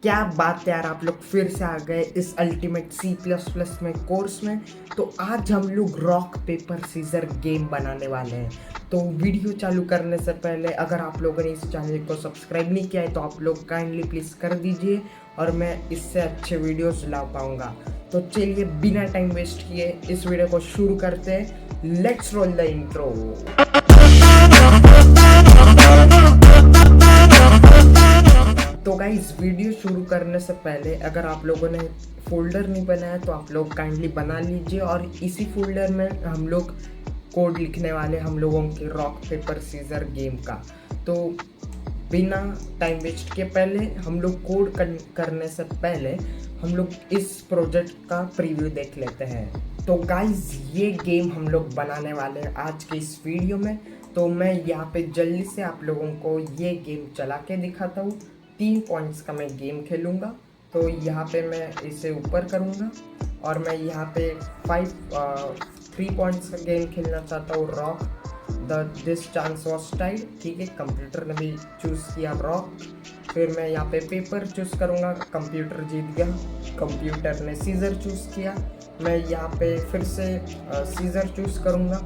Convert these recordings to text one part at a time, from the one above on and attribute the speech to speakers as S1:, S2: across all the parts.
S1: क्या बात है यार, आप लोग फिर से आ गए इस अल्टीमेट सी प्लस प्लस में कोर्स में। तो आज हम लोग रॉक पेपर सीजर गेम बनाने वाले हैं। तो वीडियो चालू करने से पहले अगर आप लोगों ने इस चैनल को सब्सक्राइब नहीं किया है तो आप लोग काइंडली प्लीज़ कर दीजिए और मैं इससे अच्छे वीडियोस ला पाऊँगा। तो चलिए बिना टाइम वेस्ट किए इस वीडियो को शुरू करते हैं। Let's roll the intro. तो गाइस, वीडियो शुरू करने से पहले अगर आप लोगों ने फोल्डर नहीं बनाया तो आप लोग काइंडली बना लीजिए और इसी फोल्डर में हम लोग कोड लिखने वाले हम लोगों के रॉक पेपर सीजर गेम का। तो बिना टाइम वेस्ट के पहले हम लोग कोड करने से पहले हम लोग इस प्रोजेक्ट का प्रीव्यू देख लेते हैं। तो गाइस, ये गेम हम लोग बनाने वाले हैं आज के इस वीडियो में। तो मैं यहाँ पे जल्दी से आप लोगों को ये गेम चला के दिखाता हूँ। 3 पॉइंट्स का मैं गेम खेलूँगा। तो यहाँ पे मैं इसे ऊपर करूँगा और मैं यहाँ पे 3 पॉइंट्स का गेम खेलना चाहता हूँ, rock this chance was tied. ठीक है, कंप्यूटर ने भी चूज़ किया रॉक। फिर मैं यहाँ पे पेपर चूज़ करूँगा, कंप्यूटर जीत गया। कंप्यूटर ने सीजर चूज़ किया, मैं यहाँ पे फिर से सीजर चूज़ करूँगा।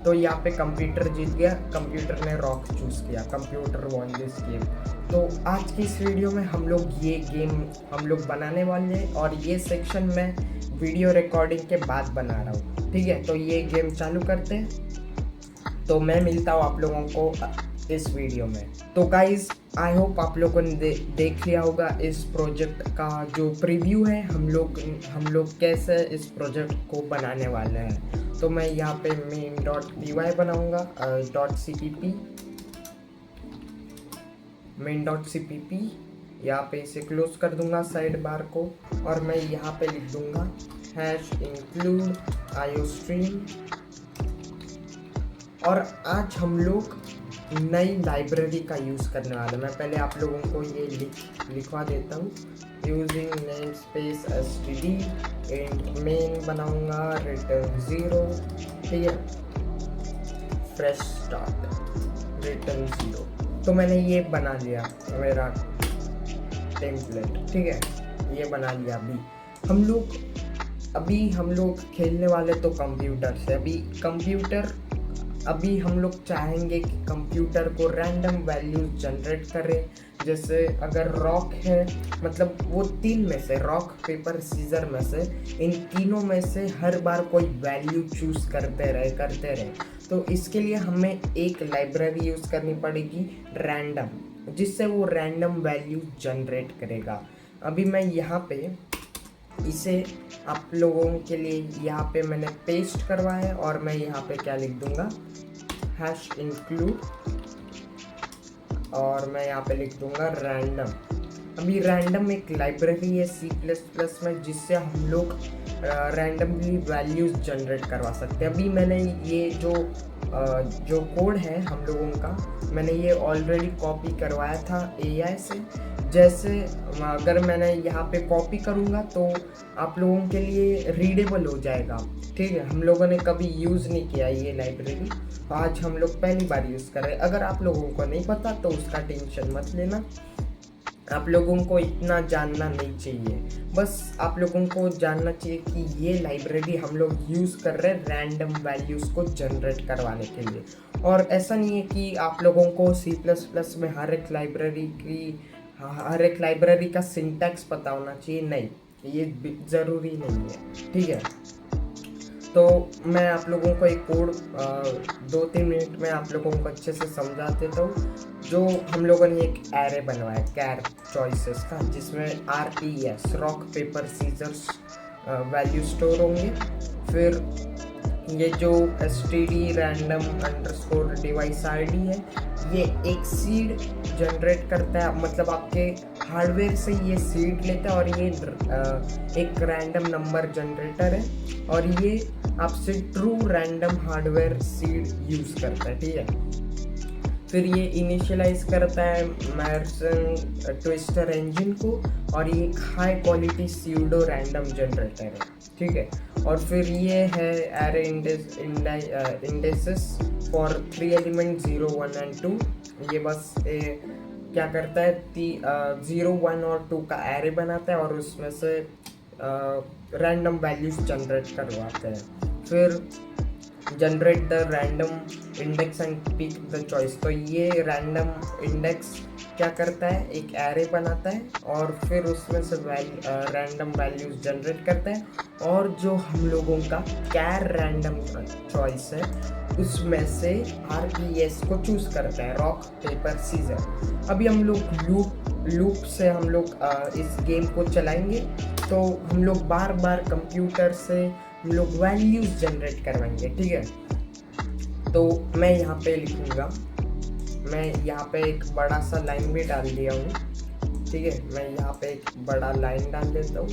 S1: तो यहाँ पे कंप्यूटर जीत गया, कंप्यूटर ने रॉक चूज़ किया, कंप्यूटर वॉन दिस गेम। तो आज की इस वीडियो में हम लोग ये गेम हम लोग बनाने वाले हैं और ये सेक्शन मैं वीडियो रिकॉर्डिंग के बाद बना रहा हूँ। ठीक है, तो ये गेम चालू करते हैं। तो मैं मिलता हूँ आप लोगों को इस वीडियो में। तो गाइज, आई होप आप लोगों ने देख लिया होगा इस प्रोजेक्ट का जो प्रीव्यू है, हम लोग कैसे इस प्रोजेक्ट को बनाने वाले हैं। तो मैं यहाँ पे main.py बनाऊँगा, main.cpp यहाँ पे इसे क्लोज कर दूंगा साइड बार को और मैं यहाँ पे लिख दूंगा #include iostream। और आज हम लोग नई लाइब्रेरी का यूज़ करने वाले हैं। मैं पहले आप लोगों को ये लिखवा देता हूँ। Using name space std and main बनाऊंगा रिटर्न 0। ठीक है, फ्रेश स्टार्ट रिटर्न 0। तो मैंने ये बना लिया मेरा टेम्पलेट। ठीक है, ये बना लिया। अभी हम लोग खेलने वाले तो कंप्यूटर से। अभी हम लोग चाहेंगे कि कंप्यूटर को रैंडम वैल्यूज जनरेट करे। जैसे अगर रॉक है, मतलब वो 3 में से, रॉक पेपर सीजर में से, इन तीनों में से हर बार कोई वैल्यू चूज़ करते रहे। तो इसके लिए हमें एक लाइब्रेरी यूज़ करनी पड़ेगी रैंडम, जिससे वो रैंडम वैल्यू जनरेट करेगा। अभी मैं यहाँ पे इसे आप लोगों के लिए यहाँ पे मैंने पेस्ट करवाया है और मैं यहाँ पे क्या लिख दूंगा, #include और मैं यहाँ पे लिख दूंगा रैंडम। अभी रैंडम एक लाइब्रेरी है C++ में, जिससे हम लोग रैंडमली वैल्यूज जनरेट करवा सकते हैं। अभी मैंने ये जो कोड है हम लोगों का, मैंने ये ऑलरेडी कॉपी करवाया था AI से। जैसे अगर मैंने यहाँ पे कॉपी करूँगा तो आप लोगों के लिए रीडेबल हो जाएगा। ठीक है, हम लोगों ने कभी यूज़ नहीं किया ये लाइब्रेरी, आज हम लोग पहली बार यूज़ कर रहे हैं। अगर आप लोगों को नहीं पता तो उसका टेंशन मत लेना, आप लोगों को इतना जानना नहीं चाहिए। बस आप लोगों को जानना चाहिए कि ये लाइब्रेरी हम लोग यूज़ कर रहे हैं रैंडम वैल्यूज़ को जनरेट करवाने के लिए। और ऐसा नहीं है कि आप लोगों को C++ में हर एक लाइब्रेरी का सिंटैक्स पता होना चाहिए, नहीं, ये ज़रूरी नहीं है। ठीक है, तो मैं आप लोगों को एक कोड 2-3 मिनट में आप लोगों को अच्छे से समझा देता हूँ। जो हम लोगों ने एक एरे बनवाया कैर चॉइसेस का, जिसमें RPS rock paper scissors value store होंगे। फिर ये जो std random _ device id है, ये एक सीड जनरेट करता है, मतलब आपके हार्डवेयर से ये सीड लेता है और ये एक रैंडम नंबर जनरेटर है और ये आपसे true random hardware seed use करता है। ठीक है, फिर ये इनिशियलाइज करता है मेर्सन ट्विस्टर इंजन को और ये एक high quality pseudo random generator है। ठीक है, और फिर ये है array indices for 3 element 0, 1 and 2। ये बस क्या करता है 0 1 और 2 का एरे बनाता है और उसमें से रैंडम वैल्यूज जनरेट करवाते हैं। फिर generate the random index and pick the choice. तो ये रैंडम इंडेक्स क्या करता है, एक एरे बनाता है और फिर उसमें से रैंडम वैल्यूज जनरेट करता है और जो हम लोगों का कैर रैंडम चॉइस है उसमें से RPS को चूज करता है, रॉक पेपर सीजर। अभी हम लोग लूप से हम लोग इस गेम को चलाएंगे, तो हम लोग बार बार कंप्यूटर से हम लोग वैल्यूज जनरेट करवाएंगे, ठीक है। तो मैं यहाँ पे लिखूँगा, मैं यहाँ पे एक बड़ा सा लाइन भी डाल दिया हूँ, ठीक है। मैं यहाँ पे एक बड़ा लाइन डाल देता हूँ,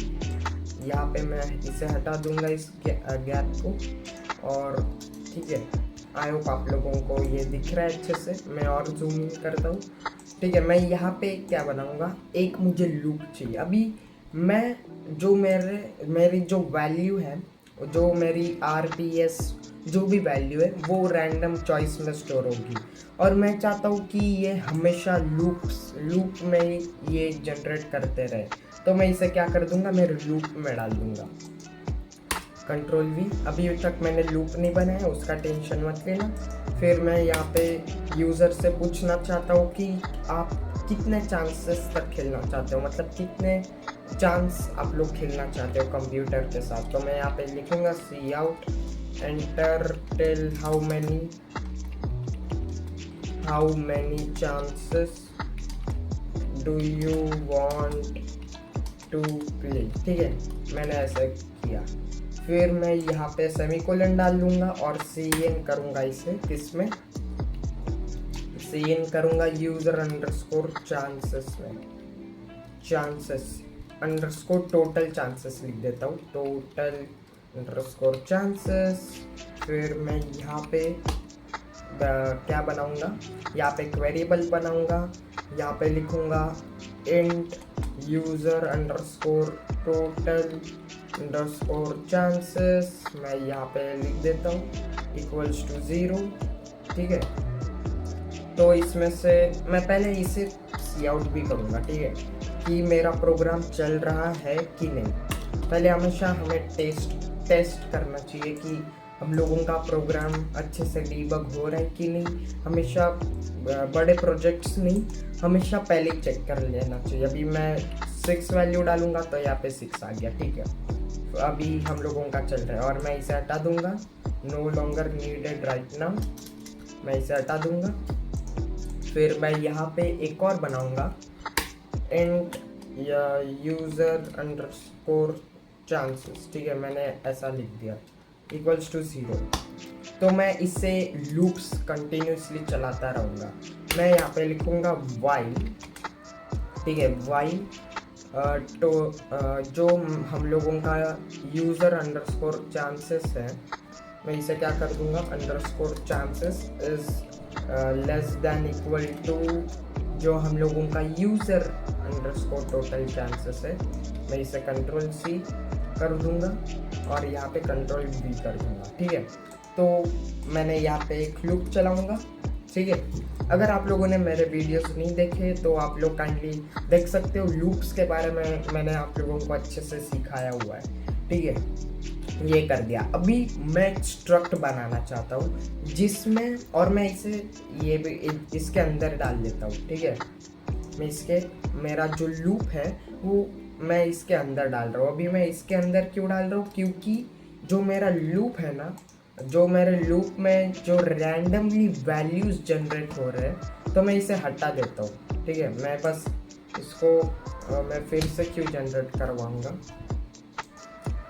S1: यहाँ पे मैं इसे हटा दूंगा इस गैप को, और ठीक है। आई होप आप लोगों को ये दिख रहा है अच्छे से। मैं और जूम इन करता हूँ, ठीक है। मैं यहाँ पे क्या बनाऊँगा, एक मुझे लूप चाहिए। अभी मैं जो मेरी जो वैल्यू है, जो मेरी RPS जो भी वैल्यू है वो रैंडम चॉइस में स्टोर होगी, और मैं चाहता हूँ कि ये हमेशा लूप में ये जनरेट करते रहे। तो मैं इसे क्या कर दूंगा, मेरे लूप में डाल दूंगा, Ctrl V। अभी तक मैंने लूप नहीं बनाया, उसका टेंशन मत लेना। फिर मैं यहाँ पे यूज़र से पूछना चाहता हूँ कि आप कितने चांसेस तक खेलना चाहते हो, मतलब कितने चांस आप लोग खेलना चाहते हो कंप्यूटर के साथ। तो मैं यहाँ पे लिखूँगा cout enter tell how many chances do you want to play, ठीक है। मैंने ऐसा किया। फिर मैं यहाँ पे सेमीकोलन डाल दूंगा और CN करूँगा इसे, किसमें CN करूँगा यूज़र अंडरस्कोर चांसेस में, चांसेस अंडरस्कोर टोटल चांसेस लिख देता हूँ, टोटल अंडरस्कोर चांसेस। फिर मैं यहाँ पे क्या बनाऊँगा, यहाँ पे एक वेरिएबल बनाऊँगा, यहाँ पे लिखूँगा int user underscore total underscore chances. मैं यहाँ पे लिख देता हूँ इक्वल्स टू 0, ठीक है। तो इसमें से मैं पहले इसे सी आउट भी करूँगा, ठीक है, कि मेरा प्रोग्राम चल रहा है कि नहीं। पहले हमेशा हमें टेस्ट करना चाहिए कि हम लोगों का प्रोग्राम अच्छे से डीबग हो रहा है कि नहीं। हमेशा बड़े प्रोजेक्ट्स नहीं, हमेशा पहले चेक कर लेना चाहिए। अभी मैं 6 वैल्यू डालूंगा तो यहाँ पे 6 आ गया, ठीक है। तो अभी हम लोगों का चल रहा है और मैं इसे हटा दूंगा, no longer needed right now, मैं इसे हटा दूंगा। फिर मैं यहाँ पे एक और बनाऊंगा इंट यूज़र अंडरस्कोर चांसेस, ठीक है। मैंने ऐसा लिख दिया इक्वल्स टू 0। तो मैं इसे लूप्स कंटिन्यूसली चलाता रहूँगा। मैं यहाँ पे लिखूँगा वाइल, ठीक है, वाइल तो जो हम लोगों का यूज़र अंडरस्कोर चांसेस है, मैं इसे क्या कर दूँगा, underscore chances is less than equal to जो हम लोगों का यूज़र अंडरस्कोर टोटल चांसेस है। मैं इसे Ctrl C कर दूँगा और यहाँ पे Ctrl V कर दूँगा, ठीक है। तो मैंने यहाँ पे एक लूप चलाऊँगा, ठीक है। अगर आप लोगों ने मेरे वीडियोस नहीं देखे तो आप लोग काइंडली देख सकते हो। लूप्स के बारे में मैंने आप लोगों को अच्छे से सिखाया हुआ है, ठीक है। ये कर दिया। अभी मैं एक स्ट्रक्ट बनाना चाहता हूँ जिसमें, और मैं इसे ये भी इसके अंदर डाल देता हूँ, ठीक है। मैं मेरा जो लूप है वो मैं इसके अंदर डाल रहा हूँ। अभी मैं इसके अंदर क्यों डाल रहा हूँ, क्योंकि जो मेरा लूप है ना, जो मेरे लूप में जो रैंडमली वैल्यूज जनरेट हो रहे हैं, तो मैं इसे हटा देता हूँ, ठीक है। मैं बस इसको मैं फिर से क्यों जनरेट करवाऊँगा,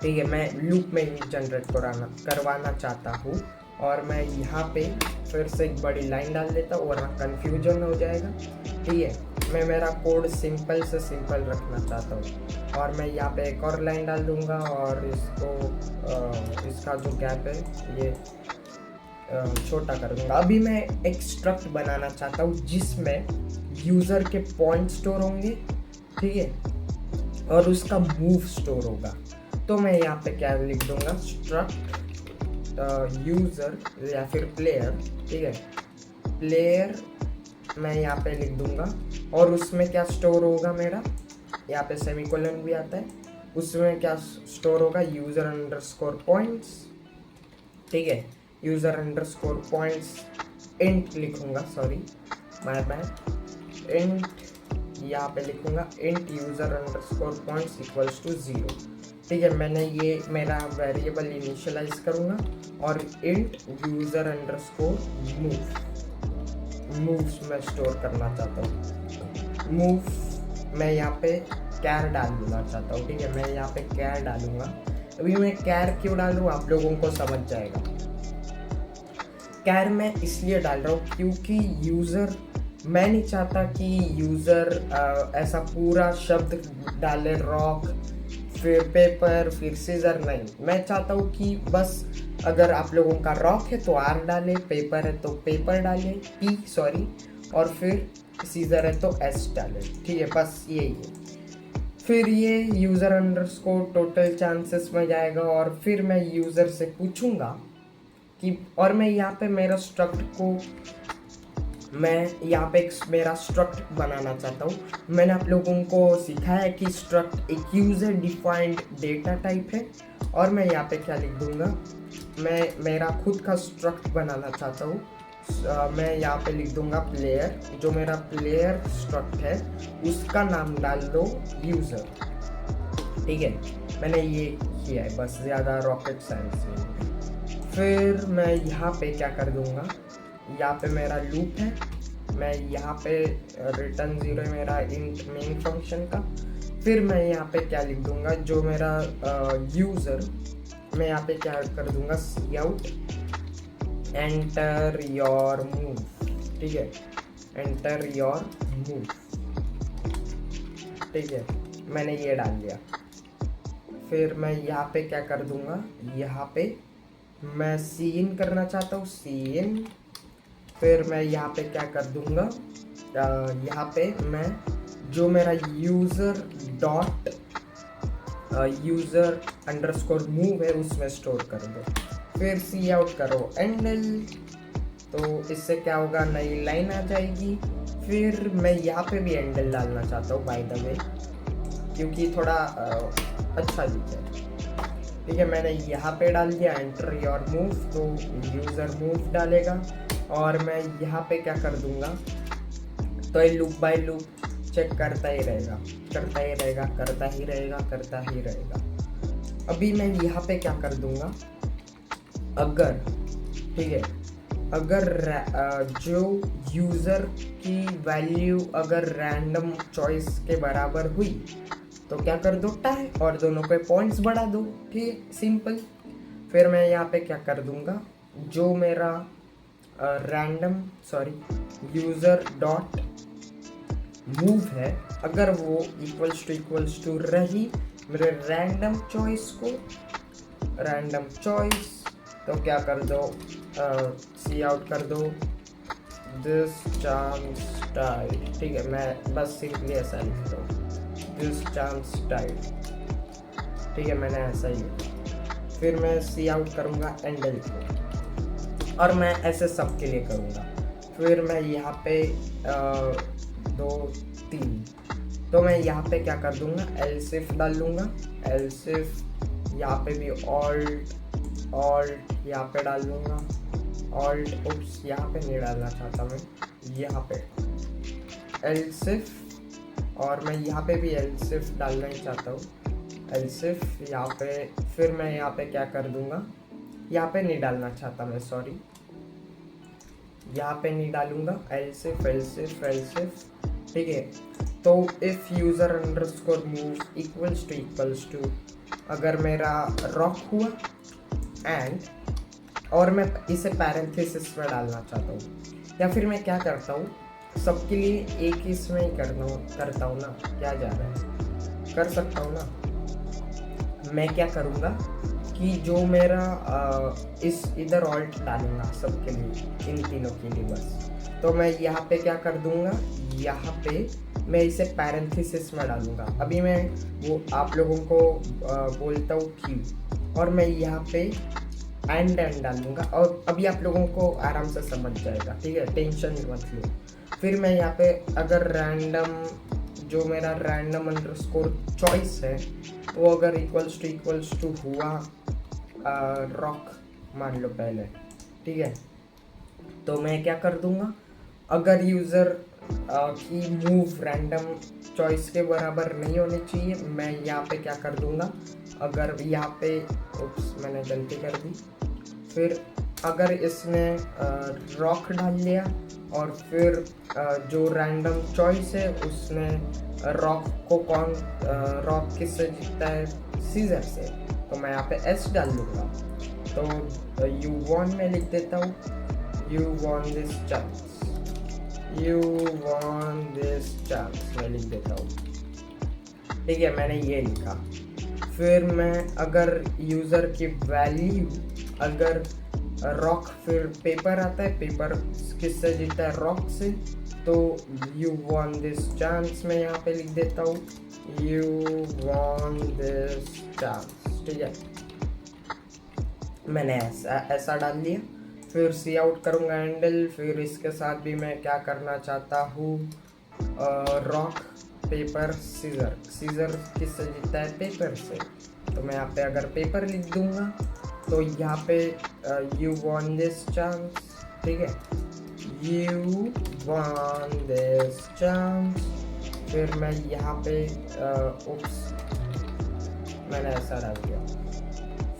S1: ठीक है। मैं लूप में ही जनरेट करवाना चाहता हूँ, और मैं यहाँ पे फिर से एक बड़ी लाइन डाल देता हूँ वरना कन्फ्यूजन हो जाएगा, ठीक है। मैं मेरा कोड सिंपल से सिंपल रखना चाहता हूँ, और मैं यहाँ पे एक और लाइन डाल दूँगा और इसका जो गैप है ये छोटा कर दूँगा। अभी मैं एक स्ट्रक्ट बनाना चाहता हूँ जिसमें यूज़र के पॉइंट स्टोर होंगे, ठीक है, और उसका मूव स्टोर होगा। तो मैं यहाँ पे क्या लिख दूँगा, स्ट्रक्ट यूज़र या फिर प्लेयर, ठीक है, प्लेयर मैं यहाँ पे लिख दूंगा और उसमें क्या स्टोर होगा मेरा, यहाँ पे सेमीकोलन भी आता है, उसमें क्या स्टोर होगा, यूज़र अंडरस्कोर पॉइंट्स, ठीक है, यूज़र अंडरस्कोर पॉइंट्स इंट लिखूंगा, सॉरी माय बैड, इंट यहाँ पे लिखूंगा int user underscore points equals to 0, ठीक है। मैंने ये मेरा वेरिएबल इनिशियलाइज करूँगा और इंट यूज़र अंडरस्कोर मूव्स मैं स्टोर करना चाहता हूँ, मूव मैं यहाँ पे कैर डालना चाहता हूँ, ठीक है। मैं यहाँ पे कैर डालूंगा। अभी मैं कैर क्यों डालूँ आप लोगों को समझ जाएगा। कैर मैं इसलिए डाल रहा हूँ क्योंकि यूज़र, मैं नहीं चाहता कि यूज़र ऐसा पूरा शब्द डाले, रॉक फिर पेपर फिर सीजर, नहीं। मैं चाहता हूँ कि बस अगर आप लोगों का रॉक है तो आर डाले, पेपर है तो पेपर डाले, पी सॉरी, और फिर सीजर है तो एस डाले, ठीक है, बस यही है। फिर ये यूज़र अंडरस्कोर टोटल चांसेस में जाएगा और फिर मैं यूज़र से पूछूंगा कि, और मैं यहाँ पे मेरा स्ट्रक्ट को, मैं यहाँ पे एक मेरा स्ट्रक्ट बनाना चाहता हूँ। मैंने आप लोगों को सिखाया है कि स्ट्रक्ट एक यूज़र डिफाइंड डेटा टाइप है, और मैं यहाँ पे क्या लिख दूँगा, मैं मेरा खुद का स्ट्रक्ट बनाना चाहता हूँ। मैं यहाँ पे लिख दूँगा प्लेयर, जो मेरा प्लेयर स्ट्रक्ट है उसका नाम डाल दो यूज़र, ठीक है। मैंने ये किया है, बस ज़्यादा रॉकेट साइंस नहीं। फिर मैं यहाँ पे क्या कर दूँगा, यहाँ पे मेरा लूप है, मैं यहाँ पे रिटर्न 0 है मेरा इंट मेन फंक्शन का। फिर मैं यहाँ पे क्या लिख दूँगा, जो मेरा यूज़र, मैं यहाँ पे क्या कर दूँगा, सी आउट एंटर योर मूव, ठीक है, एंटर योर मूव, ठीक है, मैंने ये डाल दिया। फिर मैं यहाँ पे क्या कर दूँगा, यहाँ पे मैं सी इन करना चाहता हूँ, सी इन। फिर मैं यहाँ पे क्या कर दूँगा, यहाँ पे मैं जो मेरा user dot user underscore move है उसमें स्टोर कर दो। फिर सी आउट करो एंडल, तो इससे क्या होगा, नई लाइन आ जाएगी। फिर मैं यहाँ पे भी एंडल डालना चाहता हूँ बाय द वे, क्योंकि थोड़ा अच्छा दिखता है, ठीक है। मैंने यहाँ पे डाल दिया एंटर योर मूव, तो यूज़र मूव डालेगा। और मैं यहाँ पे क्या कर दूँगा, तो ये लूप बाय लूप चेक करता ही रहेगा, करता ही रहेगा, करता ही रहेगा, करता ही रहेगा। अभी मैं यहाँ पे क्या कर दूँगा, अगर, ठीक है, अगर जो यूज़र की वैल्यू अगर रैंडम चॉइस के बराबर हुई तो क्या कर दो, टाई, और दोनों पे पॉइंट्स बढ़ा दो, ठीक है, सिंपल। फिर मैं यहाँ पे क्या कर दूँगा, जो मेरा यूज़र डॉट मूव है, अगर वो इक्वल्स टू रही मेरे रैंडम चॉइस को, रैंडम चॉइस, तो क्या कर दो, सी आउट कर दो दिस चांस टाइड, ठीक है। मैं बस सिंपली ऐसा लिख रहा हूँ, दिस चांस टाइड, ठीक है, मैंने ऐसा ही लिखा। फिर मैं सी आउट करूँगा एंडल को, और मैं ऐसे सब के लिए करूँगा। फिर मैं यहाँ पे 2 3, तो मैं यहाँ पे क्या कर दूँगा, एल्सिफ डाल लूँगा, एल्सिफ, यहाँ पे भी ऑल्ट यहाँ पे डाल दूँगा, ऑल्ट, उप्स यहाँ पे नहीं डालना चाहता मैं, यहाँ पे एल्सिफ, और मैं यहाँ पे भी एल्सिफ डालना ही चाहता हूँ, एल्सिफ यहाँ पे। फिर मैं यहाँ पे क्या कर दूँगा, यहाँ पे नहीं डालना चाहता मैं, सॉरी, यहाँ पे नहीं डालूँगा, एल्सिफ एल्सिफ एल्सिफ, ठीक है। तो if user underscore move equals to अगर मेरा रॉक हुआ एंड, और मैं इसे पैरेंथेसिस में डालना चाहता हूँ, या फिर मैं क्या करता हूँ, सबके लिए एक ही इसमें ही करता हूँ ना, क्या जा रहा है, कर सकता हूँ ना। मैं क्या करूँगा कि जो मेरा इस इधर ऑल्ट डालूँगा सबके लिए, इन तीनों के लिए बस, तो मैं यहाँ पे क्या कर दूँगा, यहाँ पे मैं इसे पैरेंथेसिस में डालूँगा। अभी मैं वो आप लोगों को बोलता हूँ क्यों, और मैं यहाँ पे एंड डालूँगा, और अभी आप लोगों को आराम से समझ जाएगा, ठीक है, टेंशन मत लो। फिर मैं यहाँ पे अगर रैंडम जो मेरा रैंडम अंडरस्कोर चॉइस है वो अगर इक्वल्स टू हुआ रॉक मान लो पहले, ठीक है, तो मैं क्या कर दूंगा, अगर यूज़र की मूव रैंडम चॉइस के बराबर नहीं होनी चाहिए, मैं यहाँ पे क्या कर दूंगा, अगर यहाँ पे मैंने गलती कर दी, फिर अगर इसने रॉक डाल लिया और फिर जो रैंडम चॉइस है उसने रॉक को रॉक किससे जीतता है, सीजर से, तो मैं यहाँ पे एस डाल दूंगा। तो यू वॉन में लिख देता हूँ, you won this chance, you won this chance मैं लिख देता हूँ, ठीक है, मैंने ये लिखा। फिर मैं अगर यूज़र की वैल्यू अगर रॉक, फिर पेपर आता है, पेपर किससे जीता है, रॉक से, तो यू वॉन दिस चांस मैं यहाँ पे लिख देता हूँ, यू वॉन दिस चांस, ठीक है, मैंने ऐसा डाल दिया। फिर सी आउट करूँगा हैंडल, फिर इसके साथ भी मैं क्या करना चाहता हूँ, रॉक पेपर सीजर, सीजर किससे जीतता है, पेपर से, तो मैं यहाँ पे अगर पेपर लिख दूँगा तो यहाँ पे यू वॉन दिस चांस, ठीक है, यू वॉन दिस चांस। फिर मैं यहाँ पे मैंने ऐसा डाल दिया।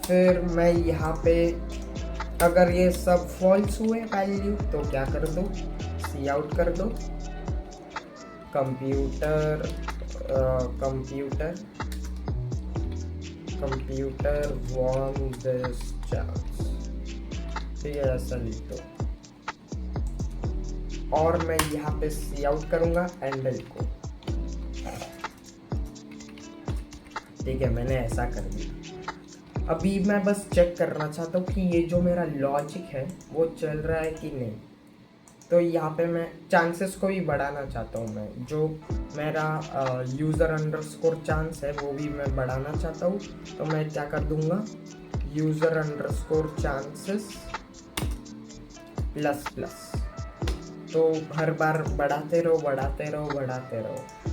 S1: फिर मैं यहाँ पे अगर ये सब फॉल्स हुए वैल्यू तो क्या कर दो, सी आउट कर दो, कंप्यूटर वॉन दिस चांस, ठीक है, ऐसा लिख दो। और मैं यहाँ पे सी आउट करूंगा हैंडल को, ठीक है, मैंने ऐसा कर दिया। अभी मैं बस चेक करना चाहता हूँ कि ये जो मेरा लॉजिक है वो चल रहा है कि नहीं, तो यहाँ पे मैं चांसेस को भी बढ़ाना चाहता हूँ, मैं जो मेरा यूज़र अंडरस्कोर चांस है वो भी मैं बढ़ाना चाहता हूँ, तो मैं क्या कर दूँगा, यूज़र अंडरस्कोर चांसेस प्लस, तो हर बार बढ़ाते रहो।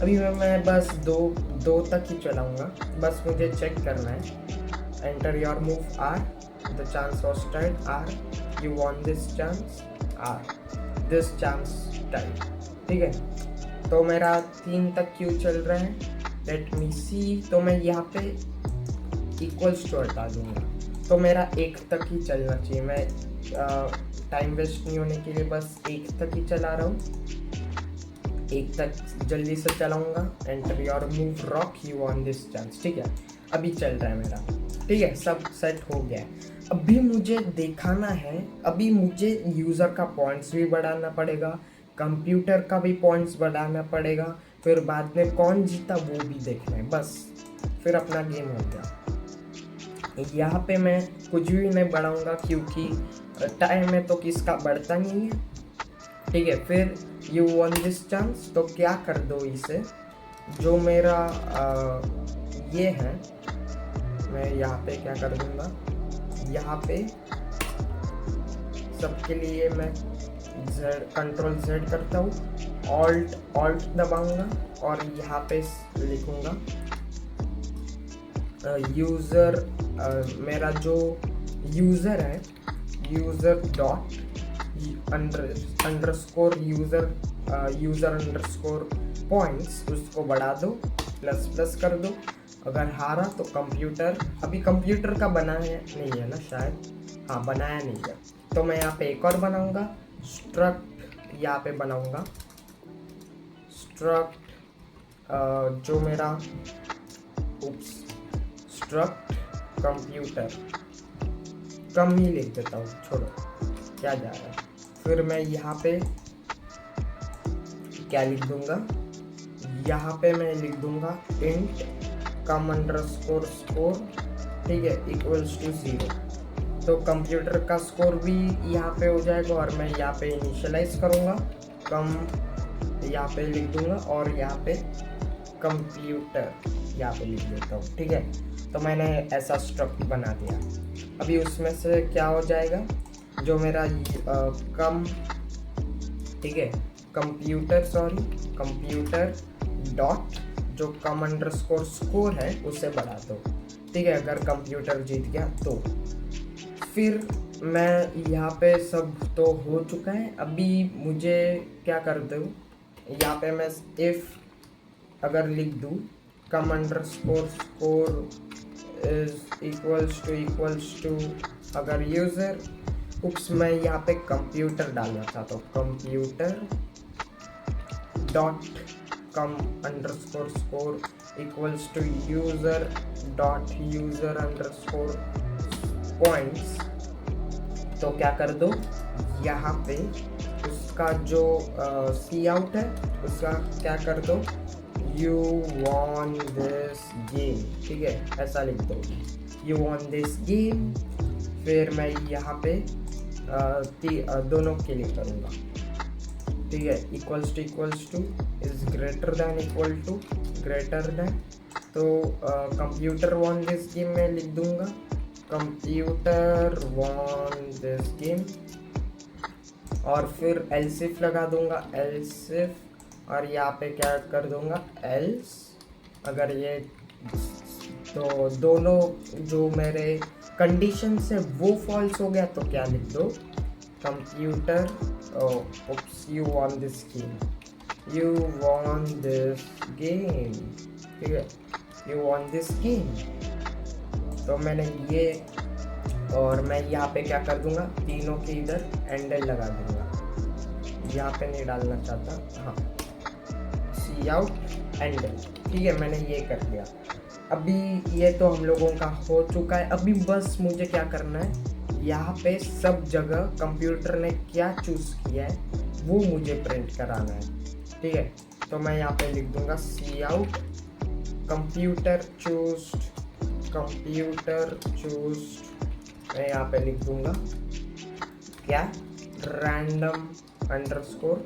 S1: अभी मैं बस दो तक ही चलाऊँगा, बस मुझे चेक करना है। Enter your move R, the chance was tied R, you won this chance R, this chance time, ठीक है, तो मेरा 3 तक क्यों चल रहा है, लेट मी सी, तो मैं यहाँ पे इक्वल्स टू हटा दूंगा, तो मेरा 1 तक ही चलना चाहिए, मैं टाइम वेस्ट नहीं होने के लिए बस 1 तक ही चला रहा हूँ, 1 तक जल्दी से चलाऊंगा। Enter your move rock, you won this chance, ठीक है, अभी चल रहा है मेरा, ठीक है, सब सेट हो गया है। अभी मुझे दिखाना है, अभी मुझे यूज़र का पॉइंट्स भी बढ़ाना पड़ेगा, कंप्यूटर का भी पॉइंट्स बढ़ाना पड़ेगा, फिर बाद में कौन जीता वो भी देखना है, बस फिर अपना गेम हो गया। यहाँ पे मैं कुछ भी नहीं बढ़ाऊंगा क्योंकि टाइम में तो किसका बढ़ता नहीं है, ठीक है। फिर यू वॉन दिस चांस, तो क्या कर दो इसे, जो मेरा ये है, मैं यहाँ पे क्या कर दूंगा, यहाँ पे सबके लिए मैं कंट्रोल Z करता हूँ, ऑल्ट दबाऊंगा और यहाँ पे लिखूंगा यूज़र, मेरा जो यूज़र है, user dot underscore user underscore points, उसको बढ़ा दो, प्लस कर दो। अगर हारा तो कंप्यूटर, अभी कंप्यूटर का बनाया नहीं है ना शायद, हाँ बनाया नहीं है, तो मैं यहाँ पे एक और बनाऊंगा, स्ट्रक्ट यहाँ पे बनाऊंगा, स्ट्रक्ट जो मेरा स्ट्रक्ट कंप्यूटर, कम ही लिख देता हूँ, छोड़ो क्या जा रहा है। फिर मैं यहाँ पे क्या लिख दूंगा, यहाँ पे मैं लिख दूंगा इंट कम अंडरस्कोर स्कोर, ठीक है, इक्वल्स टू 0, तो कंप्यूटर का स्कोर भी यहाँ पे हो जाएगा और मैं यहाँ पे इनिशियलाइज करूँगा, कम यहाँ पे लिख दूंगा और यहाँ पे कंप्यूटर यहाँ पे लिख देता हूँ, ठीक है, तो मैंने ऐसा स्ट्रक्ट बना दिया। अभी उसमें से क्या हो जाएगा, जो मेरा कम, ठीक है, कंप्यूटर डॉट जो कम अंडरस्कोर स्कोर है उसे बढ़ा दो, ठीक है, अगर कंप्यूटर जीत गया तो। फिर मैं यहाँ पे सब तो हो चुका है, अभी मुझे क्या कर दूँ, यहाँ पे मैं इफ़ अगर लिख दूँ com underscore score is equals to अगर यूज़र मैं यहाँ पे कंप्यूटर डालना चाहता हूँ, computer dot com underscore score equals to user dot user underscore points, तो क्या कर दो यहाँ पे उसका जो सी आउट है उसका क्या कर दो, यू वॉन दिस गेम, ठीक है, ऐसा लिख दो, यू वॉन दिस गेम। फिर मैं यहाँ पे दोनों के लिए करूँगा, ठीक है, equals to is greater than equal to greater than, तो कंप्यूटर वॉन दिस गेम में लिख दूँगा कंप्यूटर वॉन दिस गेम, और फिर एल्सिफ लगा दूँगा, एल्सिफ, और यहाँ पे क्या कर दूँगा एल्स, अगर ये तो दोनों जो मेरे कंडीशन से वो फॉल्स हो गया तो क्या लिख दो, computer you won this game, ठीक है, यू वॉन दिस गेम। तो मैंने ये, और मैं यहाँ पे क्या कर दूंगा, तीनों के इधर एंडल लगा दूंगा, यहाँ पे नहीं डालना चाहता, हाँ, सी आउट एंडल, ठीक है, मैंने ये कर लिया। अभी ये तो हम लोगों का हो चुका है, अभी बस मुझे क्या करना है, यहाँ पे सब जगह कंप्यूटर ने क्या चूज़ किया है वो मुझे प्रिंट कराना है, ठीक है। तो मैं यहाँ पे लिख दूंगा सी आउट कंप्यूटर चूज्ड, मैं यहाँ पे लिख दूंगा क्या, रैंडम अंडरस्कोर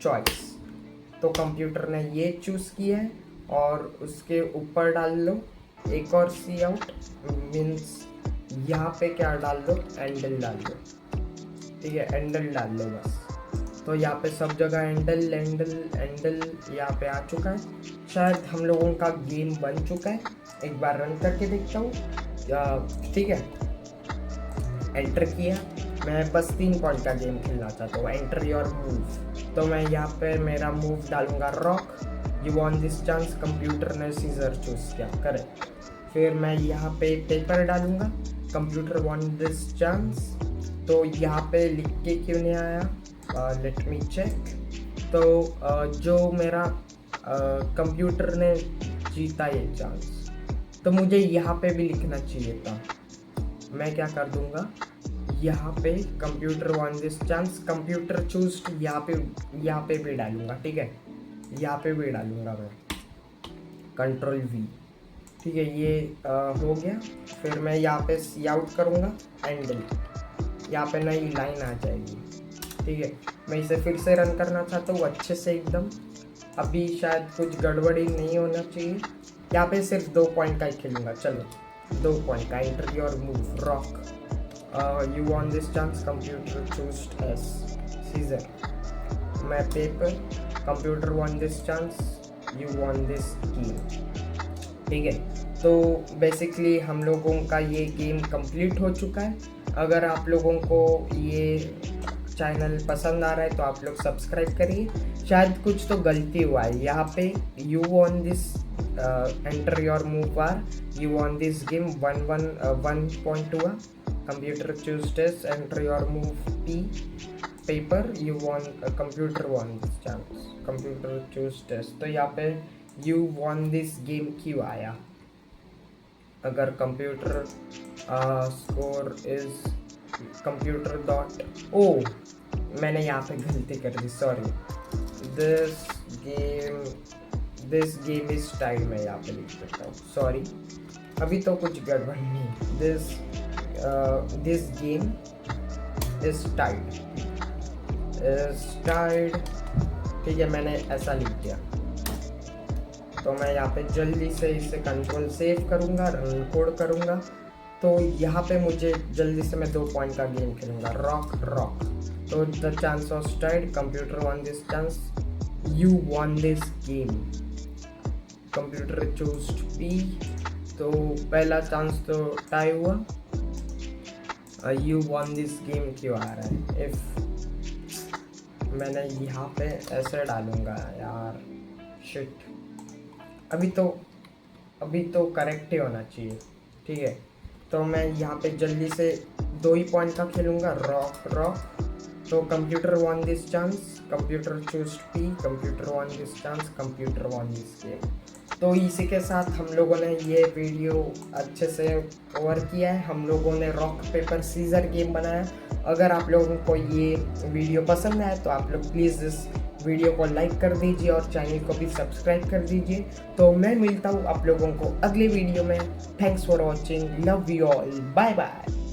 S1: चॉइस, तो कंप्यूटर ने ये चूज़ किया है, और उसके ऊपर डाल लो एक और सी आउट, मीन्स यहाँ पे क्या डाल दो, एंडल डाल दो, ठीक है, एंडल डाल लो बस। तो यहाँ पे सब जगह एंडल यहाँ पे आ चुका है, शायद हम लोगों का गेम बन चुका है, एक बार रन करके देखता हूँ, ठीक है, एंटर किया, मैं बस 3 पॉइंट का गेम खेलना चाहता हूँ, एंटर योर मूव, तो मैं यहाँ पे मेरा मूव डालूंगा rock, you won this chance, computer ने सीजर चूज किया, करेक्ट। फिर मैं यहाँ पे पेपर डालूंगा, कंप्यूटर वॉन दिस चांस, तो यहाँ पे लिख के क्यों नहीं आया, लेट मी चेक, तो जो मेरा कंप्यूटर ने जीता ये चांस, तो मुझे यहाँ पे भी लिखना चाहिए था, मैं क्या कर दूंगा, यहाँ पे computer won this chance, computer choose, यहाँ पे भी डालूंगा, ठीक है, यहाँ पे भी डालूंगा मैं, कंट्रोल V, ठीक है, ये हो गया। फिर मैं यहाँ पे सी आउट करूँगा एंडल, यहाँ पे नई लाइन आ जाएगी, ठीक है, मैं इसे फिर से रन करना चाहता हूँ अच्छे से एकदम, अभी शायद कुछ गड़बड़ी नहीं होना चाहिए, यहाँ पे सिर्फ 2 पॉइंट का ही खेलूँगा, चलो 2 पॉइंट का, enter your move rock, you won this chance, computer choosed S scissor, मैं paper, computer won this chance, you won this game, ठीक है। तो बेसिकली हम लोगों का ये गेम कंप्लीट हो चुका है। अगर आप लोगों को ये चैनल पसंद आ रहा है तो आप लोग सब्सक्राइब करिए। शायद कुछ तो गलती हुआ है यहाँ पे, you won this enter your move बार, you won this game 1 point हुआ, computer choose test, enter your move P, paper, you won, computer won this chance, computer choose test, तो यहाँ पे यू वॉन दिस गेम क्यों आया। अगर computer score is computer dot, ओ मैंने यहाँ पे गलती कर दी, sorry, this game is tied, मैं यहाँ पे लिख देता हूँ, सॉरी, अभी तो कुछ गड़बड़ नहीं, दिस गेम इज टाइड, ठीक है, मैंने ऐसा लिख दिया। तो मैं यहाँ पे जल्दी से इसे कंट्रोल सेव करूँगा, रन कोड करूँगा, तो यहाँ पे मुझे जल्दी से मैं 2 पॉइंट का गेम खेलूँगा, रॉक रॉक। तो the chance of is tied, computer won this chance, you won this game, computer choose P. तो पहला चांस तो टाई हुआ, यू वन दिस गेम क्यों आ रहा है? इफ मैंने यहाँ पे ऐसे डालूँगा यार, शिट। अभी तो करेक्ट ही होना चाहिए, ठीक है। तो मैं यहाँ पे जल्दी से 2 ही पॉइंट का खेलूँगा, रॉक रॉक। तो computer won this chance, computer choose P, computer won this chance, computer won this game. तो इसी के साथ हम लोगों ने ये वीडियो अच्छे से कवर किया है। हम लोगों ने रॉक पेपर सीजर गेम बनाया। अगर आप लोगों को ये वीडियो पसंद आए तो आप लोग प्लीज़ इस वीडियो को लाइक कर दीजिए और चैनल को भी सब्सक्राइब कर दीजिए। तो मैं मिलता हूँ आप लोगों को अगले वीडियो में। Thanks for watching, love you all, bye bye.